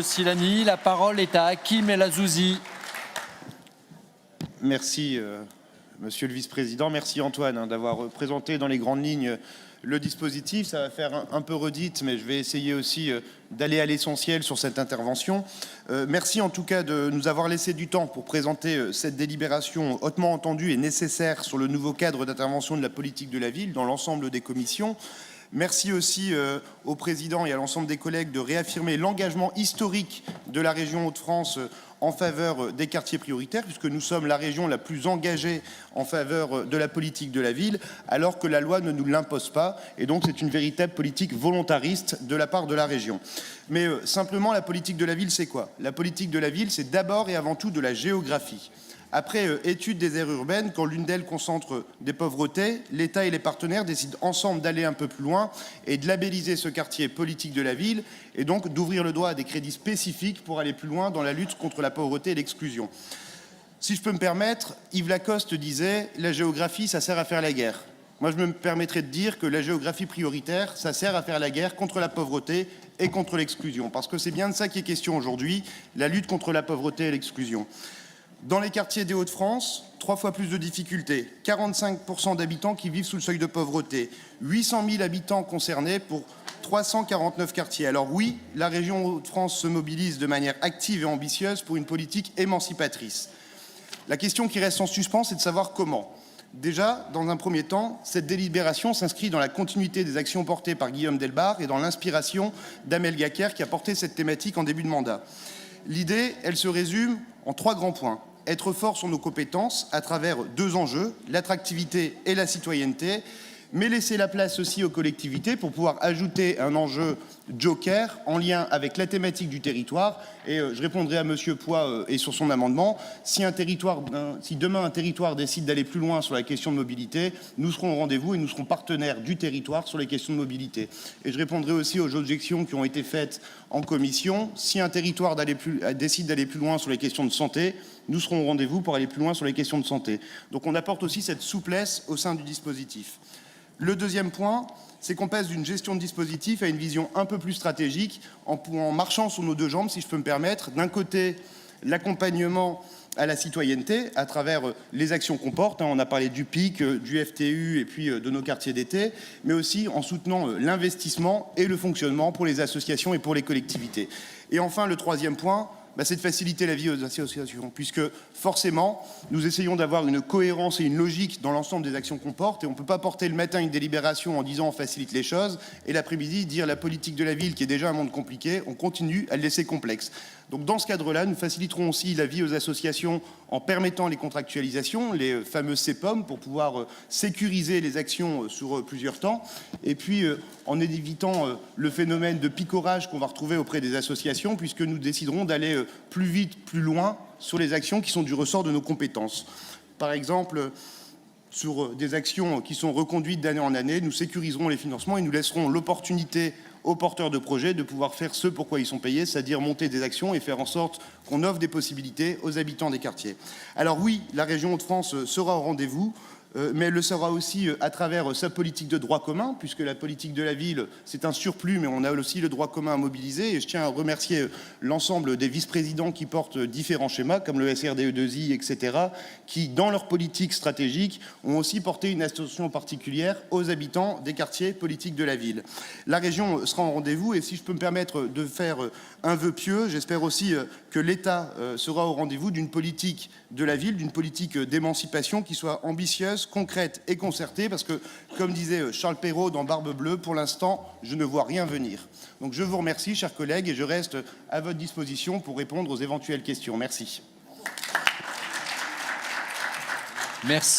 Silani, la parole est à Hakim El Azzouzi. Merci, monsieur le vice-président. Merci Antoine d'avoir présenté dans les grandes lignes le dispositif. Ça va faire un peu redite, mais je vais essayer aussi d'aller à l'essentiel sur cette intervention. Merci en tout cas de nous avoir laissé du temps pour présenter cette délibération hautement entendue et nécessaire sur le nouveau cadre d'intervention de la politique de la ville dans l'ensemble des commissions. Merci aussi au président et à l'ensemble des collègues de réaffirmer l'engagement historique de la région Hauts-de-France en faveur des quartiers prioritaires, puisque nous sommes la région la plus engagée en faveur de la politique de la ville, alors que la loi ne nous l'impose pas. Et donc c'est une véritable politique volontariste de la part de la région. Mais simplement, la politique de la ville, c'est quoi? La politique de la ville, c'est d'abord et avant tout de la géographie. Après étude des aires urbaines, quand l'une d'elles concentre des pauvretés, l'État et les partenaires décident ensemble d'aller un peu plus loin et de labelliser ce quartier politique de la ville et donc d'ouvrir le droit à des crédits spécifiques pour aller plus loin dans la lutte contre la pauvreté et l'exclusion. Si je peux me permettre, Yves Lacoste disait « la géographie, ça sert à faire la guerre ». Moi, je me permettrais de dire que la géographie prioritaire, ça sert à faire la guerre contre la pauvreté et contre l'exclusion. Parce que c'est bien de ça qu'il est question aujourd'hui, la lutte contre la pauvreté et l'exclusion. Dans les quartiers des Hauts-de-France, 3 fois plus de difficultés, 45% d'habitants qui vivent sous le seuil de pauvreté, 800 000 habitants concernés pour 349 quartiers. Alors oui, la région Hauts-de-France se mobilise de manière active et ambitieuse pour une politique émancipatrice. La question qui reste en suspens, c'est de savoir comment. Déjà, dans un premier temps, cette délibération s'inscrit dans la continuité des actions portées par Guillaume Delbarre et dans l'inspiration d'Amel Gacquerre qui a porté cette thématique en début de mandat. L'idée, elle se résume en 3 grands points. Être fort sur nos compétences à travers 2 enjeux, l'attractivité et la citoyenneté, mais laisser la place aussi aux collectivités pour pouvoir ajouter un enjeu joker en lien avec la thématique du territoire. Et je répondrai à Monsieur Poix et sur son amendement. Si demain un territoire décide d'aller plus loin sur la question de mobilité, nous serons au rendez-vous et nous serons partenaires du territoire sur les questions de mobilité. Et je répondrai aussi aux objections qui ont été faites en commission. Si un territoire décide d'aller plus loin sur les questions de santé, nous serons au rendez-vous pour aller plus loin sur les questions de santé. Donc on apporte aussi cette souplesse au sein du dispositif. Le deuxième point, c'est qu'on passe d'une gestion de dispositif à une vision un peu plus stratégique en marchant sur nos 2 jambes, si je peux me permettre. D'un côté, l'accompagnement à la citoyenneté à travers les actions qu'on porte. On a parlé du PIC, du FTU et puis de nos quartiers d'été, mais aussi en soutenant l'investissement et le fonctionnement pour les associations et pour les collectivités. Et enfin, le troisième point, c'est de faciliter la vie aux associations, puisque forcément, nous essayons d'avoir une cohérence et une logique dans l'ensemble des actions qu'on porte, et on ne peut pas porter le matin une délibération en disant on facilite les choses, et l'après-midi dire la politique de la ville, qui est déjà un monde compliqué, on continue à le laisser complexe. Donc dans ce cadre-là, nous faciliterons aussi la vie aux associations en permettant les contractualisations, les fameux CEPOM, pour pouvoir sécuriser les actions sur plusieurs temps, et puis en évitant le phénomène de picorage qu'on va retrouver auprès des associations, puisque nous déciderons d'aller plus vite, plus loin sur les actions qui sont du ressort de nos compétences. Par exemple, sur des actions qui sont reconduites d'année en année, nous sécuriserons les financements et nous laisserons l'opportunité aux porteurs de projets de pouvoir faire ce pour quoi ils sont payés, c'est-à-dire monter des actions et faire en sorte qu'on offre des possibilités aux habitants des quartiers. Alors oui, la région Hauts-de-France sera au rendez-vous, mais elle le sera aussi à travers sa politique de droit commun, puisque la politique de la ville, c'est un surplus, mais on a aussi le droit commun à mobiliser. Et je tiens à remercier l'ensemble des vice-présidents qui portent différents schémas, comme le SRDE2I, etc., qui, dans leur politique stratégique, ont aussi porté une attention particulière aux habitants des quartiers politiques de la ville. La région sera au rendez-vous, et si je peux me permettre de faire un vœu pieux, j'espère aussi que l'État sera au rendez-vous d'une politique de la ville, d'une politique d'émancipation qui soit ambitieuse, concrète et concertée, parce que, comme disait Charles Perrault dans Barbe Bleue, pour l'instant, je ne vois rien venir. Donc je vous remercie, chers collègues, et je reste à votre disposition pour répondre aux éventuelles questions. Merci. Merci.